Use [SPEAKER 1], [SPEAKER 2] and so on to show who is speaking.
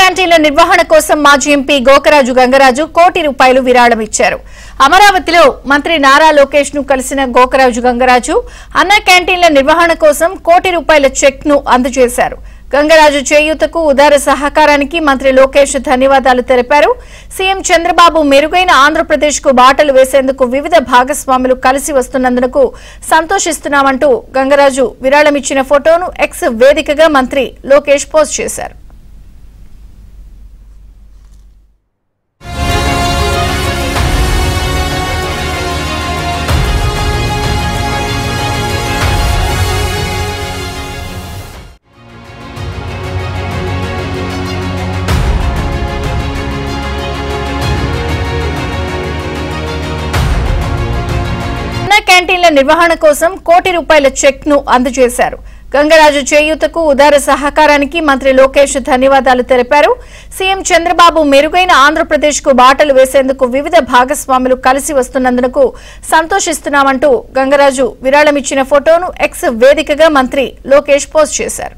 [SPEAKER 1] క్యాంటీన్ల నిర్వహణ కోసం మాజీ ఎంపీ గోకరాజు గంగరాజు కోటి రూపాయలు విరాళం ఇచ్చారు. అమరావతిలో మంత్రి నారా లోకేష్ ను కలిసిన గోకరాజు గంగరాజు అన్న క్యాంటీన్ల నిర్వహణ కోసం కోటి రూపాయల చెక్ ను అందజేశారు. గంగరాజు చేయూతకు ఉదార సహకారానికి మంత్రి లోకేష్ ధన్యవాదాలు తెలిపారు. సీఎం చంద్రబాబు మెరుగైన ఆంధ్రప్రదేశ్ కు బాటలు వేసేందుకు వివిధ భాగస్వాములు కలిసి వస్తున్నందుకు సంతోషిస్తున్నామంటూ గంగరాజు విరాళమిచ్చిన ఫోటోను ఎక్స్ వేదికగా మంత్రి లోకేష్ పోస్ట్ చేశారు. క్యాంటీన్ల నిర్వహణ కోసం కోటి రూపాయల చెక్ ను అందజేశారు. గంగరాజు చేయూతకు ఉదార సహకారానికి మంత్రి లోకేష్ ధన్యవాదాలు తెలిపారు. సీఎం చంద్రబాబు మెరుగైన ఆంధ్రప్రదేశ్ కు బాటలు వేసేందుకు వివిధ భాగస్వాములు కలిసి వస్తున్నందుకు సంతోషిస్తున్నామంటూ గంగరాజు విరాళమిచ్చిన ఫోటోను ఎక్స్ వేదికగా మంత్రి లోకేష్ పోస్ట్ చేశారు.